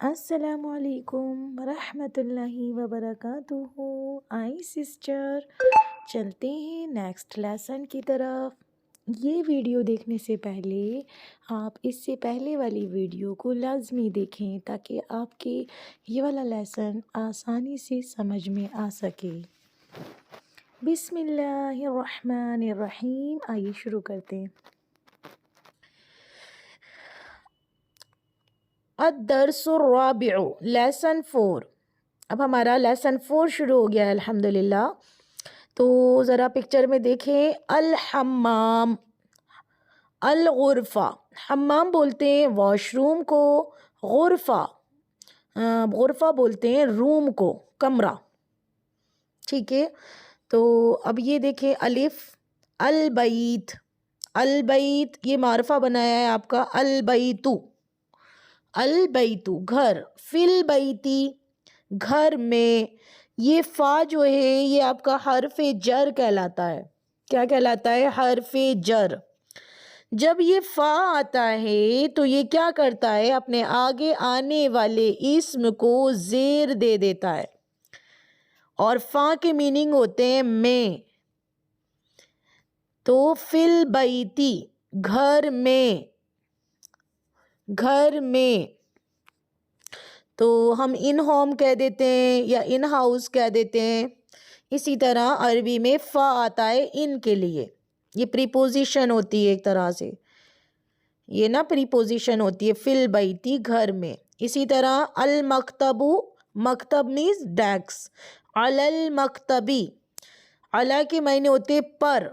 السلام علیکم ورحمۃ اللہ وبرکاتہ۔ آئی سسٹر، چلتے ہیں نیکسٹ لیسن کی طرف۔ یہ ویڈیو دیکھنے سے پہلے آپ اس سے پہلے والی ویڈیو کو لازمی دیکھیں تاکہ آپ کے یہ والا لیسن آسانی سے سمجھ میں آ سکے۔ بسم اللہ الرحمن الرحیم، آئیے شروع کرتے ہیں۔ الدرس الرابع، لیسن 4۔ اب ہمارا لیسن 4 شروع ہو گیا ہے الحمدللہ۔ تو ذرا پکچر میں دیکھیں، الحمام، الغرفہ، حمام بولتے ہیں واش روم کو، غرفہ بولتے ہیں روم کو، کمرہ، ٹھیک ہے۔ تو اب یہ دیکھیں، الف، البیت، البیت یہ معرفہ بنایا ہے آپ کا، البیتو، البیتو گھر، فی البیتی گھر میں، یہ فا جو ہے یہ آپ کا حرف جر کہلاتا ہے۔ کیا کہلاتا ہے؟ حرف جر۔ جب یہ فا آتا ہے تو یہ کیا کرتا ہے؟ اپنے آگے آنے والے اسم کو زیر دے دیتا ہے، اور فا کے میننگ ہوتے ہیں میں۔ تو فی البیتی گھر میں، گھر میں، تو ہم ان ہوم کہہ دیتے ہیں یا ان ہاؤس کہہ دیتے ہیں۔ اسی طرح عربی میں فا آتا ہے ان کے لیے، یہ پریپوزیشن ہوتی ہے ایک طرح سے، یہ نا پریپوزیشن ہوتی ہے، فی البیتی گھر میں۔ اسی طرح المکتبو، مکتب مینز ڈیسک، علی المکتبی، علی کے معنی ہوتے پر،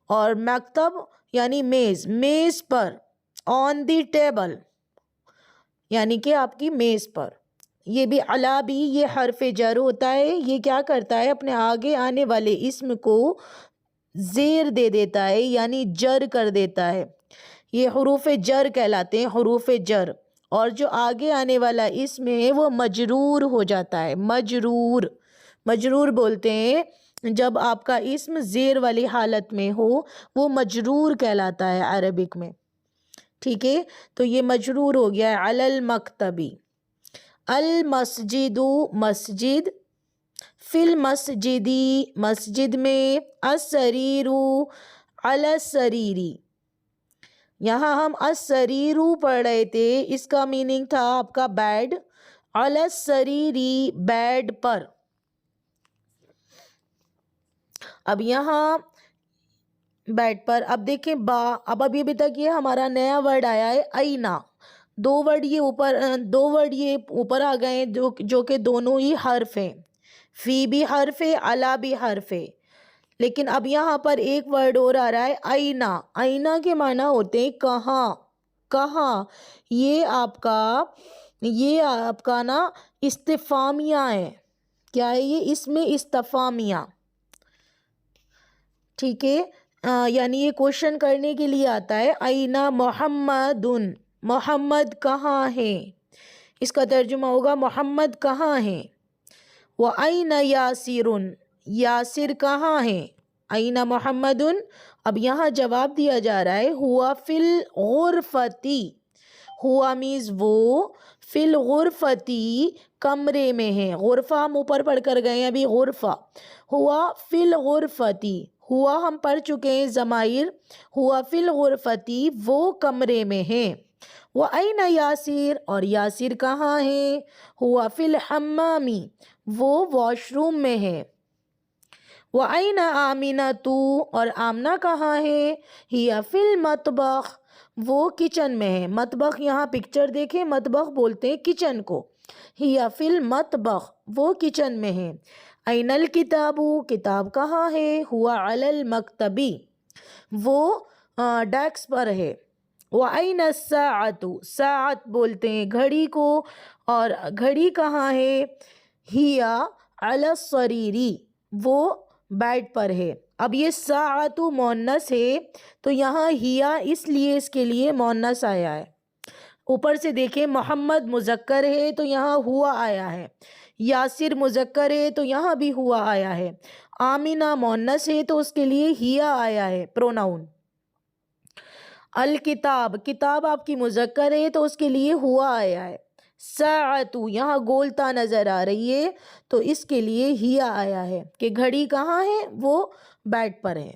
اور مکتب یعنی میز، میز پر، آن دی ٹیبل یعنی کہ آپ کی میز پر۔ یہ بھی علی بھی یہ حرف جر ہوتا ہے، یہ کیا کرتا ہے؟ اپنے آگے آنے والے اسم کو زیر دے دیتا ہے، یعنی جر کر دیتا ہے۔ یہ حروف جر کہلاتے ہیں، حروف جر۔ اور جو آگے آنے والا اسم ہے وہ مجرور ہو جاتا ہے، مجرور، مجرور بولتے ہیں جب آپ کا اسم زیر والی حالت میں ہو، وہ مجرور کہلاتا ہے عربک میں، ٹھیک ہے۔ تو یہ مجرور ہو گیا ہے، علی المکتبی۔ المسجد، مسجد، فی المسجدی مسجد میں، السریر، علی السریری، یہاں ہم السریرو پڑھ رہے تھے، اس کا میننگ تھا آپ کا بیڈ، علی السریری بیڈ پر۔ اب یہاں بیڈ پر، اب دیکھیں با، اب ابھی تک یہ ہمارا نیا ورڈ آیا ہے اینا، دو ورڈ یہ اوپر آ گئے ہیں جو کہ دونوں ہی حرف ہیں، فی بھی حرف ہے، علی بھی حرف ہے۔ لیکن اب یہاں پر ایک ورڈ اور آ رہا ہے اینا، اینا کے معنی ہوتے ہیں کہاں، کہاں۔ یہ آپ کا نا استفہامیہ ہے، کیا ہے یہ؟ اس میں استفہامیہ، ٹھیک ہے، یعنی یہ کوشچن کرنے کے لیے آتا ہے۔ اینا محمد، محمد کہاں ہے، اس کا ترجمہ ہوگا محمد کہاں ہے۔ وَأَيْنَ يَاسِرٌ، یاسر کہاں ہے، اینا محمد۔ اب یہاں جواب دیا جا رہا ہے، ہوا فی الغرفتی، ہوا میز وہ، فی الغرفتی کمرے میں ہے، غرفہ ہم اوپر پڑھ کر گئے ہیں ابھی، غرفہ، ہوا فی الغرفتی، ہوا ہم پڑھ چکے ہیں ضمائر، ہوا فی الغرفتی وہ کمرے میں ہے۔ وَأَيْنَ یاسر، اور یاسر کہاں ہے، ہوا فی الحمامی وہ واش روم میں ہے۔ وَأَيْنَ آمِنَةُ، اور آمنہ کہاں ہے، ہِیَ فی المطبخ وہ کچن میں ہے۔ مطبخ، یہاں پکچر دیکھیں، مطبخ بولتے ہیں کچن کو، ہِیَ فی المطبخ وہ کچن میں ہے۔ أَيْنَ الْكِتَابُ، کتاب کہاں ہے، ہوا علی المکتبی وہ ڈیسک پر ہے۔ وَأَيْنَ السَّاعَةُ، ساعت بولتے ہیں گھڑی کو، اور گھڑی کہاں ہے، ہِیَ علی السَّرِیرِ وہ بیڈ پر ہے۔ اب یہ ساعت مؤنث ہے تو یہاں ہِیَ اس لیے اس کے لیے مؤنث آیا ہے۔ اوپر سے دیکھیں، محمد مذکر ہے تو یہاں ہوا آیا ہے، یاسر مذکر ہے تو یہاں بھی ہوا آیا ہے، آمینہ مؤنث ہے تو اس کے لیے ہِیَ آیا ہے، پروناؤن۔ الکتاب، کتاب آپ کی مذکر ہے تو اس کے لیے ہوا آیا ہے۔ ساعتو یہاں گولتا نظر آ رہی ہے تو اس کے لیے ہیا آیا ہے کہ گھڑی کہاں ہے، وہ بیڈ پر ہے۔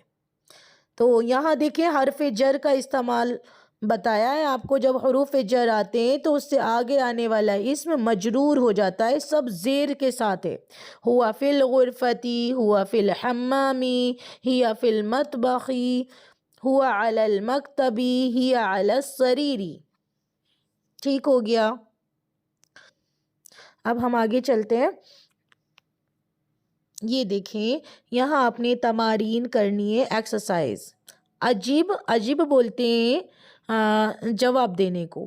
تو یہاں دیکھیں حرف جر کا استعمال بتایا ہے آپ کو، جب حروف جر آتے ہیں تو اس سے آگے آنے والا اسم مجرور ہو جاتا ہے، سب زیر کے ساتھ ہے۔ ہوا فی الغرفتی، ہوا فی الحمامی، ہیا فی المطبخی، ہوا علی المکتبی، ہیا علی السریری۔ ٹھیک ہو گیا؟ اب ہم آگے چلتے ہیں۔ یہ دیکھیں یہاں آپ نے تمارین کرنی ہے، ایکسرسائز۔ عجیب بولتے ہیں جواب دینے کو۔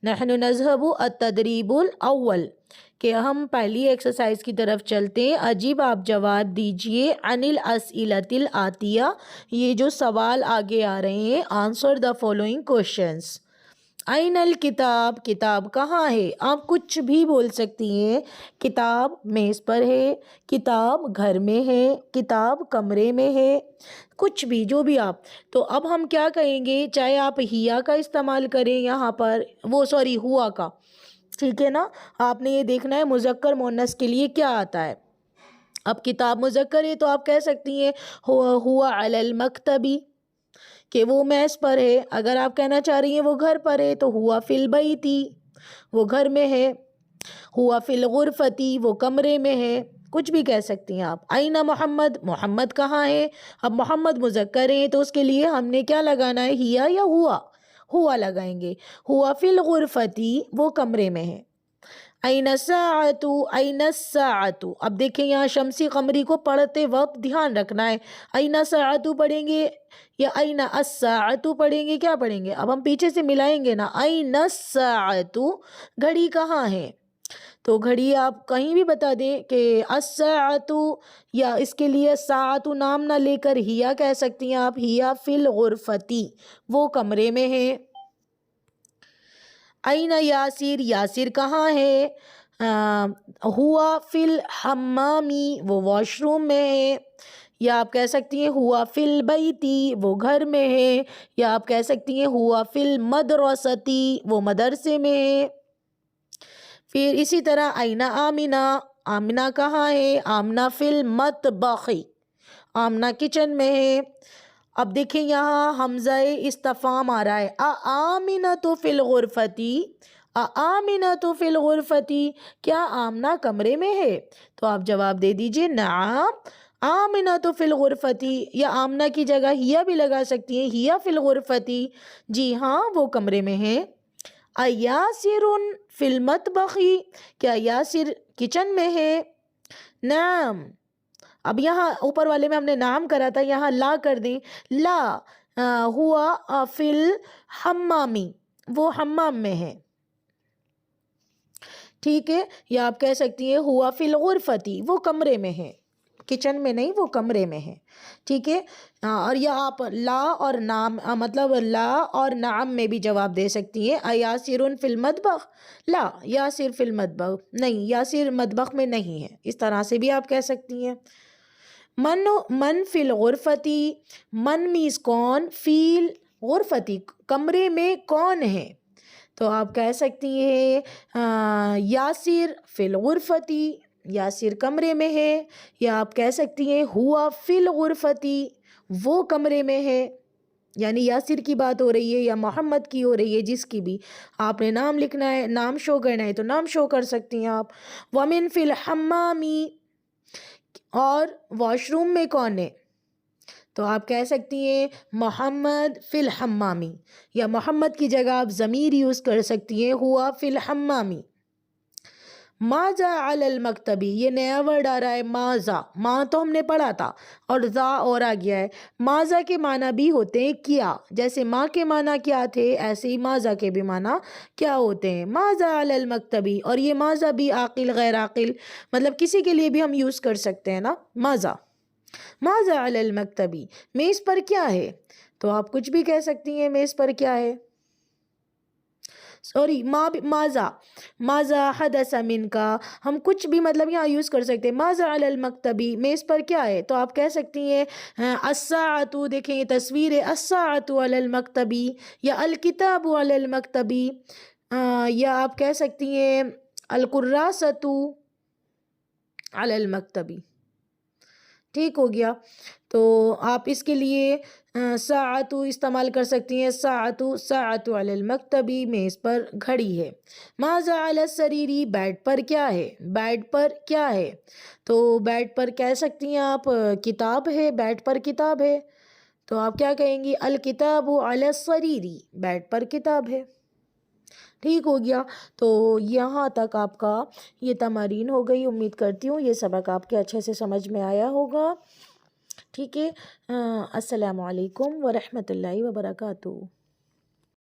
نحن نذهب التدریب الاول، کہ ہم پہلی ایکسرسائز کی طرف چلتے ہیں۔ عجیب آپ جواب دیجئے عن الاسئلۃ الآتیہ، یہ جو سوال آگے آ رہے ہیں، آنسر دا فالوئنگ کوشچنس۔ این الکتاب، کتاب کہاں ہے؟ آپ کچھ بھی بول سکتی ہیں۔ کتاب میز پر ہے، کتاب گھر میں ہے، کتاب کمرے میں ہے، کچھ بھی، جو بھی آپ۔ تو اب ہم کیا کہیں گے، چاہے آپ ہیا کا استعمال کریں یہاں پر، ہوا کا، ٹھیک ہے نا۔ آپ نے یہ دیکھنا ہے مذکر مؤنث کے لیے کیا آتا ہے۔ اب کتاب مذکر ہے تو آپ کہہ سکتی ہیں ہوا علی المکتبی، کہ وہ میز پر ہے۔ اگر آپ کہنا چاہ رہی ہیں وہ گھر پر ہے تو ہوا فی البیتی، وہ گھر میں ہے۔ ہوا فی الغرفتی، وہ کمرے میں ہے، کچھ بھی کہہ سکتی ہیں آپ۔ این محمد، محمد کہاں ہے؟ اب محمد مذکر ہے تو اس کے لیے ہم نے کیا لگانا ہے، ہیا یا ہوا؟ ہوا لگائیں گے۔ ہوا فی الغرفتی، وہ کمرے میں ہے۔ این الساعۃ، این الساعۃ، اب دیکھیں یہاں شمسی قمری کو پڑھتے وقت دھیان رکھنا ہے۔ این الساعۃ پڑھیں گے یا این الساعۃ پڑھیں گے، کیا پڑھیں گے؟ اب ہم پیچھے سے ملائیں گے نا، این الساعۃ، گھڑی کہاں ہے؟ تو گھڑی آپ کہیں بھی بتا دیں کہ الساعۃ، یا اس کے لیے ساعۃ نام نہ لے کر ہیا کہہ سکتی ہیں آپ، ہیا فی الغرفتی، وہ کمرے میں ہے۔ این یاسر، یاسر کہاں ہے؟ ہوا فی الحمامی، وہ واش روم میں ہے۔ یا آپ کہہ سکتی ہیں ہوا فی البیتی، وہ گھر میں ہے۔ یا آپ کہہ سکتی ہیں ہوا فی المدرستی، وہ مدرسے میں ہے۔ پھر اسی طرح این آمنہ، آمنہ کہاں ہے؟ آمنہ فی المطبخ، آمنہ کچن میں ہے۔ اب دیکھیں یہاں حمزہ استفہام آ رہا ہے، آمنۃ فی الغرفتی، آمنۃ فی الغرفتی، کیا آمنہ کمرے میں ہے؟ تو آپ جواب دے دیجئے نعم آمنۃ فی الغرفتی، یا آمنہ کی جگہ ہیا بھی لگا سکتی ہیں، ہیا فی الغرفتی، جی ہاں وہ کمرے میں ہے۔ ایاسر فی المطبخ، کیا یاسر کچن میں ہے؟ نعم۔ اب یہاں اوپر والے میں ہم نے نام کرا تھا، یہاں لا کر دیں، لا ہوا فی الحمامی، وہ حمام میں ہے، ٹھیک ہے۔ یا آپ کہہ سکتی ہیں ہوا فی الغرفتی، وہ کمرے میں ہے، کچن میں نہیں، وہ کمرے میں ہے، ٹھیک ہے۔ اور یا آپ لا اور نام، مطلب لا اور نعم میں بھی جواب دے سکتی ہیں۔ ایاسر فی المطبخ، لا یاسر فی المطبخ نہیں، یاسر مطبخ میں نہیں ہے، اس طرح سے بھی آپ کہہ سکتی ہیں۔ من فی الغرفتی، من میز کون، فی الغرفتی کمرے میں کون ہے؟ تو آپ کہہ سکتی ہیں یاسر فی الغرفتی، یاسر کمرے میں ہے۔ یا آپ کہہ سکتی ہیں ہوا فی الغرفتی، وہ کمرے میں ہے، یعنی یاسر کی بات ہو رہی ہے یا محمد کی ہو رہی ہے، جس کی بھی آپ نے نام لکھنا ہے، نام شو کرنا ہے تو نام شو کر سکتی ہیں آپ۔ ومن فی الحمامی، اور واش روم میں کون ہے؟ تو آپ کہہ سکتی ہیں محمد فی الحمامی، یا محمد کی جگہ آپ ضمیر یوز کر سکتی ہیں، ہوا فی الحمامی۔ ماذا علی المکتبی، یہ نیا ورڈ آ رہا ہے، ماذا، ماں تو ہم نے پڑھا تھا اور ذا اور آ گیا ہے۔ ماذا کے معنی بھی ہوتے ہیں کیا، جیسے ماں کے معنی کیا تھے ایسے ہی ماذا کے بھی معنی کیا ہوتے ہیں۔ ماذا علی المکتبی، اور یہ ماذا بھی عاقل غیر عاقل، مطلب کسی کے لیے بھی ہم یوز کر سکتے ہیں نا، ماذا، ماذا علی المکتبی، میز پر کیا ہے؟ تو آپ کچھ بھی کہہ سکتی ہیں میز پر کیا ہے، سوری ماذا حدث منکا، ہم کچھ بھی مطلب یہاں یوز کر سکتے ہیں۔ ماذا علی المکتبی، میز پر کیا ہے؟ تو آپ کہہ سکتی ہیں الساعۃ، دیکھیں یہ تصویر ہے، الساعۃ علی المکتبی، یا الکتاب علی المکتبی، یا آپ کہہ سکتی ہیں الکراست علی المکتبی، ٹھیک ہو گیا. تو آپ اس کے لیے ساعتو استعمال کر سکتی ہیں، ساعتو علی المکتبی، میز پر گھڑی ہے. ماذا علی السریری، بیڈ پر کیا ہے، بیڈ پر کیا ہے. تو بیڈ پر کہہ سکتی ہیں آپ کتاب ہے، بیڈ پر کتاب ہے. تو آپ کیا کہیں گی، الکتاب علی السریری، بیڈ پر کتاب ہے. ٹھیک ہو گیا. تو یہاں تک آپ کا یہ تمارین ہو گئی. امید کرتی ہوں یہ سبق آپ کے اچھے سے سمجھ میں آیا ہوگا. ٹھیک ہے. السلام علیکم ورحمۃ اللہ وبرکاتہ.